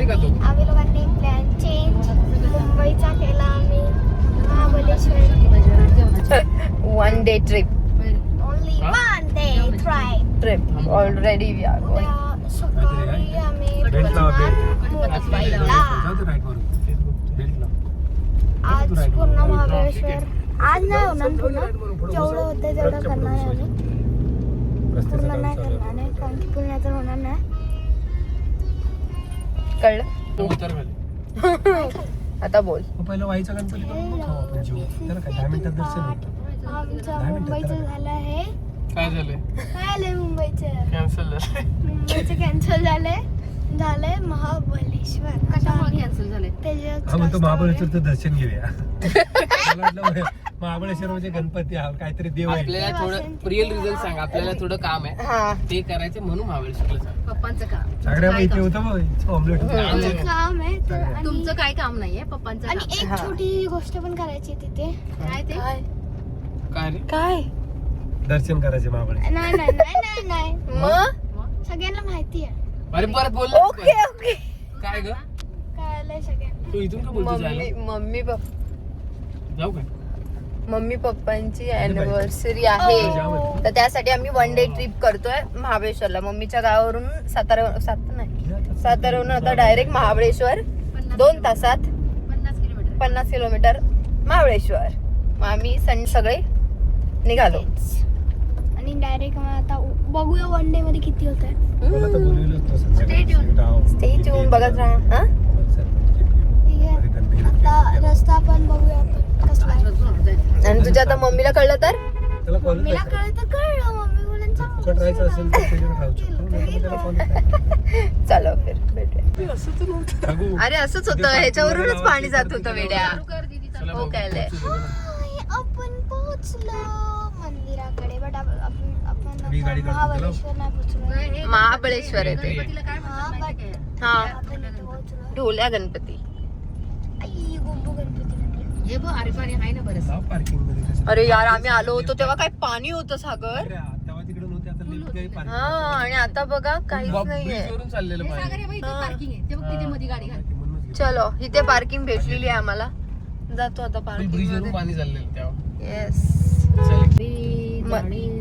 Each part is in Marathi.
करायचे का तू? आम्ही लोकांनी प्लॅन चेंज मुंबईचा केला आम्ही Mahabaleshwar 1 day trip. Only one day Trip. Already we are going. सकाळी आम्ही आज पूर्ण महाबळेश्वर आज नाही होणार पूर्ण जेवढं होतं तेवढं करणार आहे आम्ही पूर्ण नाही करणार आहे कारण की पूर्ण तर होणार नाही कळलं? आता बोल. पहिलं व्हायचं गणपती आपण जीव त्याला काय 10 मिनिटात दर्शन होतं. आमचं मुंबईचं झालं आहे काय झालंय? काय आलंय मुंबईचं कॅन्सल झालंय. मुंबईचं कॅन्सल झालंय महाबळेश्वर कशामुळे कॅन्सल झाले? हा म्हणतो महाबळेश्वरचं दर्शन घेऊया. मला वाटलं महाबळेश्वर म्हणजे गणपती हा काहीतरी देव आहे. आपल्याला थोडं रिअल रिझन सांग. आपल्याला थोडं काम आहे हा. ते करायचं म्हणून महाबळेश्वरला सांग. पप्पांचं काम. सगळ्या माहिती होतं ऑमलेट आमचं काम आहे तर तुमचं काय काम नाहीये, पप्पांचं आणि काम. एक छोटी गोष्ट पण करायची आहे तिथे काय ते? काय रे? काय दर्शन करायचे महाबळेश्वर. नाही नाही नाही नाही नाही मग? सगळ्यांना माहिती आहे अरे परत बोल. Okay okay. काय ग? काय आलंय सगळ्यांना तू इथून का बोलतो जायला? जाऊ का? मम्मी पप्पांची अॅनिव्हर्सरी आहे तर त्यासाठी आम्ही 1 day ट्रिप करतोय महाबळेश्वरला. मम्मीच्या गावावरून साताऱ्यावरून आता डायरेक्ट महाबळेश्वर 2 तासात 50 किलोमीटर महाबळेश्वर. मग आम्ही सगळे निघालो. आणि डायरेक्ट आता बघूया 1 day मध्ये किती होत आहे मला तर बोलवलं होतं स्टे ट्यून बघत राहा. हा? ठीक आहे आता रस्ता पण बघूया आपण कसला आहे. आणि तुझ्या आता मम्मीला कळलं तर त्याला कॉल मम्मीला कळलं तर कळलं मम्मी बोलेन फुकट राहायचं असेल तर त्याच्याकडे खाऊ शकतो. त्याला फोन चलो फिर भेटूया. अरे असंच होतं ह्याच्यावरूनच पाणी जात होतं वेड्या. हो काय आपण पोहोचलो मंदिराकडे बट आपण मी गाडी काढतो महाबळेश्वर नाही पोहोचलो महाबळेश्वर आहे ते. हा आपण इथे पोहोचलो ढोल्या गणपती. आई गोंबू गणपती हे बघ, अरे पाणी आहे ना बरंच. पार्किंग मध्ये. अरे यार आम्ही आलो होतो तेव्हा काय पाणी होतं सागर. अरे तेव्हा तिकडे नव्हते आता लिफ्ट काही हा पार्किंग. आणि आता बघा काहीच नाहीये. ब्रिजवरून चाललेलं हे सागर पाहिजे. हे बघ, इथे पार्किंग आहे. ते बघ तिथे मध्ये गाडी घाल. चलो इथे पार्किंग भेटलेली आहे आम्हाला. जातो आता पार्किंग ब्रिजवरून मध्ये. पाणी चाललेलं तेव्हा. येस. चल.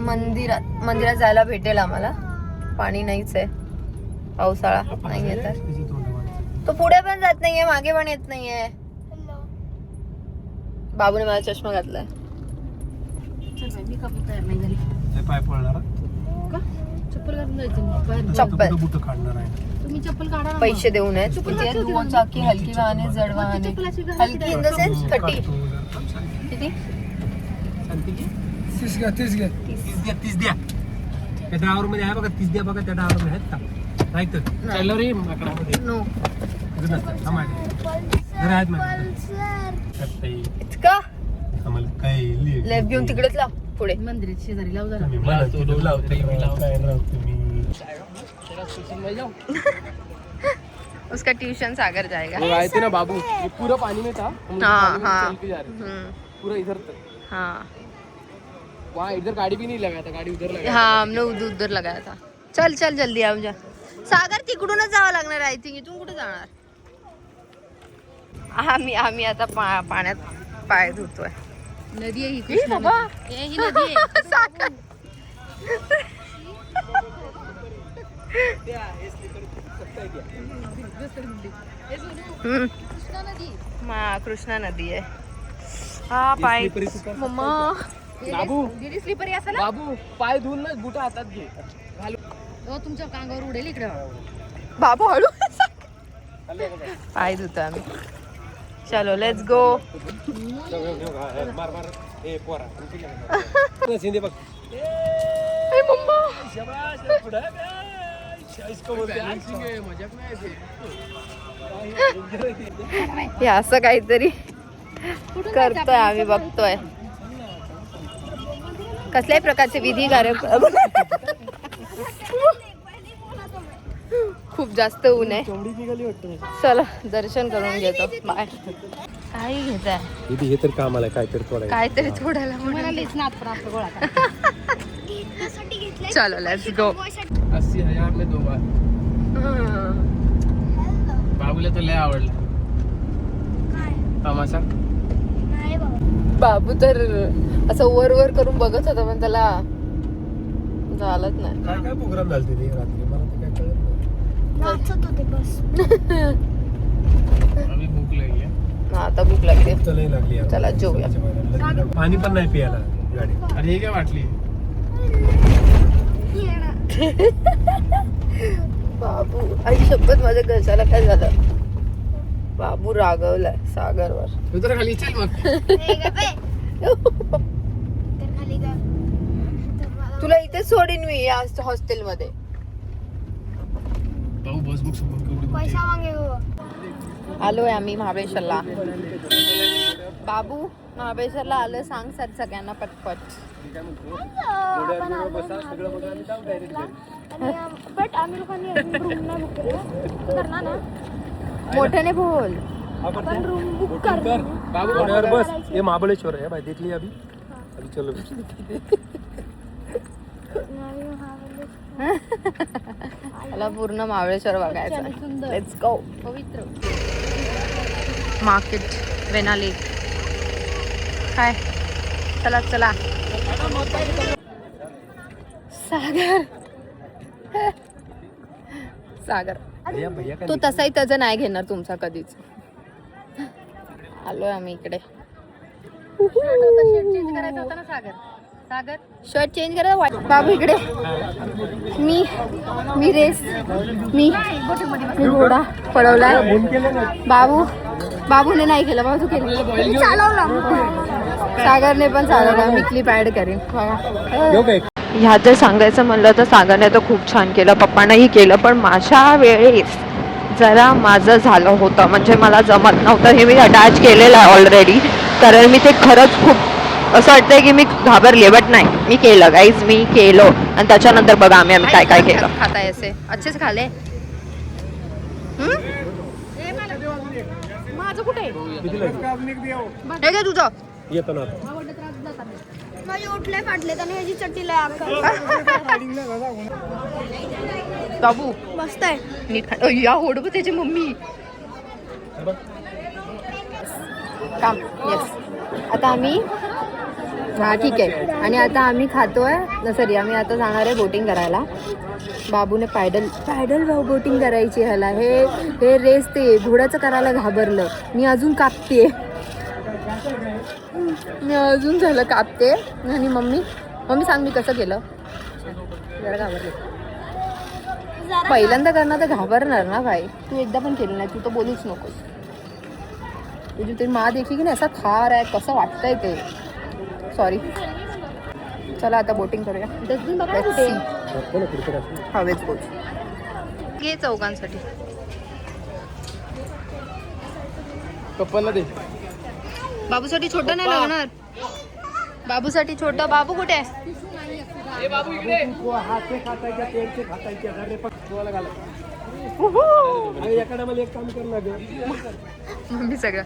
मंदिरात जायला भेटेल आम्हाला. पाणी नाहीच आहे. पावसाळा नाहीये तर तो पुढे पण जात नाहीये मागे पण येत नाहीये. बाबूने माझा चष्मा घातलाय. चल बाई, मी कपडे तयार नाही झाली. पाय पडणार का? चप्पल घालून जायचं मग. बाहेर. चप्पल बुट काढणार आहे. तुम्ही चप्पल काढा ना. पैसे देऊ नये. दुचाकी हलकी वाहने जड वाहने. हलकी इन द सेन्स 30 किती 30 घ्या 30 द्या. त्या डावर मध्ये आहे बघा 30 द्या बघा त्या डावर मध्ये आहेत का नाही तर चाललो रे माकडामध्ये. नो आहेत माझ्याकडे इतका आम्हाला काय लेफ्ट घेऊन तिकडेच लाव पुढे. मंदिरात शेजारी लावू जरा. तुम्ही मला तिकडे लावते काय राव तुम्ही. तेरा कोचिंग में जाओ. उसका ट्यूशन सागर जाएगा. वो आए थे ना बाबू, ये पूरा पानी में था. हम लोग हाँ, पानी में हाँ. चल के जा रहे थे. पूरा इधर तक. हाँ वहाँ इधर गाड़ी भी नहीं लगाया था, गाड़ी उधर लगाया हाँ हमने उधर लगाया था. चल चल जल्दी आ जा. सागर तिकडूनच जावं लागणार आय थिंक. इथून कुठे जाणार? आम्ही आता पाण्यात पाय धुतोय. नदी आहे ही ई कृष्णा बाबा. नदी. ही नदी आहे. सागर कृष्णा नदी. कृष्णा नदी आहे. हा पाय मम्मा बाबू दीदी स्लीपरी असेल ना? बाबू पाय धुवून ना बुट हातात घे. घालू. हो, तुमच्या कांगावर उडेल इकडे. बाबू हळू. पाय धुतो आम्ही. चलो लेट्स गो. मार ए पोरा शिंदे बघ मम्मा मजाक नाही ते. हे असं काहीतरी करतोय आम्ही बघतोय. कसल्याही प्रकारचे विधी कार्यक्रम. खूप जास्त ऊन आहे. चला दर्शन करून घेतो. बाय. काही घेत आहे हे तर कामाला काहीतरी थोडं काहीतरी थोड्याला म्हणालीच ना आपण आपलं गोळा करा. घेतल्यासाठी घेतलंय. चलो लेट्स गो. 80,000 में 2 बार. बाबू तर लय आवडलं काय तमाशा. नाही बाबा. बाबू तर असं वर वर करून बघत होता पण त्याला झालंच नाही. काय काय प्रोग्राम झालते ते रात्री मला तर काय कळत नाही. नाचत होते बस. आम्ही भूक लागली. आता भूक लागते. चलही लागली यार. चला जेवूया. पाणी पण नाही प्यायला गाडी. अरे हे काय वाटली बाबू आई शपथ माझ्या घरच्याला काय झालं. बाबू रागवलाय सागरवर. तू तर खाली चल मग. खाली जा. तुला इथे सोडीन मी या हॉस्टेल मध्ये. भाऊ बस बुक समोर पैसा मागे हो. आलोय आम्ही महाबळेश्वरला. बाबू महाबळेश्वरला आलं सांग सर सगळ्यांना पटपट. बट आम्ही लोकांनी अजून रूम नाही बुक केलं. करणार ना मोठ्याने बोल. आपण रूम बुक करणार. बाबू घोड्यावर बस. ये महाबळेश्वर है भाई, देख लिया अभी. अभी चलो. मला पूर्ण महाबळेश्वर बघायचं. सुंदर. Let's go. पवित्र. मार्केट वेनाली काय. चला चला. सागर सागर भैया भैया का तो तसाही त्याचं नाही घेणार तुमचा कधीच. आलोय आम्ही इकडे. शर्ट चेंज करायचा होता ना सागर. सागर शर्ट चेंज करा. बाबू इकडे. मी रेस मी घोडा पळवलाय. बाबूने नाही केलं. बाबू तू केलं. सागरने पण चालवला. मी क्लिप ऍड करीन बघा. ह्यात जर सांगायचं म्हणलं तर सागरने तर खूप छान केलं. पप्पांनाही केलं. पण माझ्या वेळेस जरा माझं झालं होतं. म्हणजे मला जमत नव्हतं. हे मी अटॅच केलेलं आहे ऑलरेडी. कारण मी ते खरंच खूप असं वाटतंय की मी घाबरले. बट नाही, मी केलं गाईज. मी केलं. आणि त्याच्यानंतर बघा आम्ही काय काय केलं. खाताय असे अच्छेच खाले. माझं कुठे हे काय तुझं. येतो ना. माझे उठले फाटले त्याने ह्याची चट्टी लय बाबू मस्त आहे. नीट खा. या होडब त्याची मम्मी काम. येस आता आम्ही हा ठीक आहे. आणि आता आम्ही खातोय सॉरी आम्ही आता जाणार आहे बोटिंग करायला. बाबूने पॅडल बोटिंग करायची ह्याला. हे रेस ते घोड्याचं करायला घाबरलं. मी अजून कापते. मी अजून झालं कापते. आणि मम्मी सांग मी कसं केलं. जरा घाबरले. पहिल्यांदा करणार तर घाबरणार ना भाई. तू एकदा पण केलं नाही. तू तर बोलूच नकोस. तुझी तरी मा देखी की नाही असा खार आहे. कसं वाटतंय ते. सॉरी. चला आता बोटिंग करूया. डस्टबिन बघा कुठे. हवेच पोच घे चौघांसाठी. पप्पांना दे. बाबूसाठी छोटं नाही लागणार. बाबूसाठी छोटं. बाबू कुठे आहे. ए बाबू इकडे. एक काम कर ना ग. मम्मी सगळं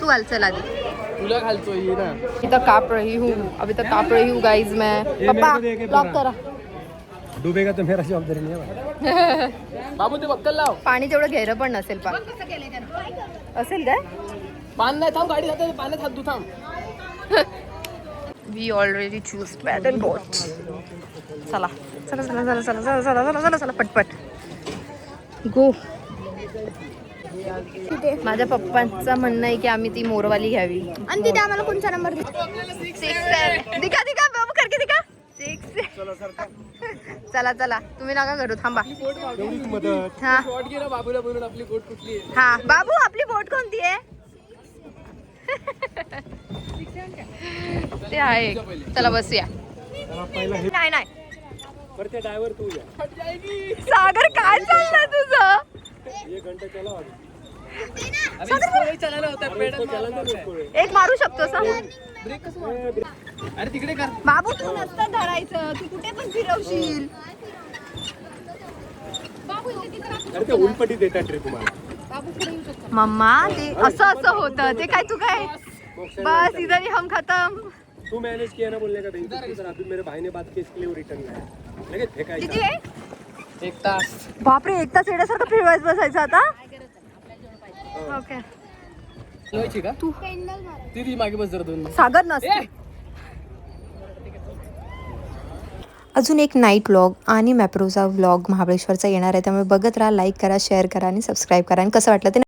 तू घाल. चल आधी तुला घालतोय ये ना. अभी तक काप रही हूँ गाइज मैं. पप्पा लॉक करा. डुबेगा तो मेरा जवाबदारी नहीं है. बाबू ते बक्कल लाव. पाणी तेवढं गहरं पण नसेल. असेल काय. पान नाही. थांब गाडी जाते. पाण्यात हात धु. थांब. वी ऑलरेडी चूज पॅडल बोट. चला चला चला चला चला चला चला चला चला चला पटपट गो. माझ्या पप्पांचं म्हणणं आहे की आम्ही ती मोरवाली घ्यावी. आणि तिथे आम्हाला कोणता नंबर दिला. 6 दिखा बाबू करके दिखा. 6 चला चला तुम्ही नका करू. थांबा. मदत. हा शॉट घे ना बाबूला बोलून. आपली बोट कुठली आहे. हा बाबू आपली बोट कोणती आहे. ते आहे. चला बसूया. नाही नाही ड्रायव्हर तू या. सागर काय चाललंय तुझं. चलायला होता पेडल. एक मारू शकतो सा. ब्रेक कसं मारतो? अरे तिकडे कर. बाबू तू नसतं धरायचं. तू कुठे पण फिरवशील. अरे ते उलपटी देतात रे तुम्हाला. मम्मा ते असं होतं. ते काय तू काय बस इधर ही हम खत्म. तू मैनेज किया ना बोलने का नहीं. सर अभी मेरे भाई ने बात की इसके लिए वो रिटर्न लाया. लगे फेंकायचं. किती आहे. 1 तास. बापरे 1 तास येण्यासारखं फिरवायचं बसायचं आता. ओके हलवायची का तू पेंडल मारायचं. ती मागे बस जरा 2 सागर नसते. ए! अजून एक नाईट व्लॉग आणि मॅप्रोचा व्लॉग महाबळेश्वरचा येणार आहे, त्यामुळे बघत राहा, लाईक करा, शेअर करा आणि सबस्क्राईब करा. आणि कसं वाटलं ते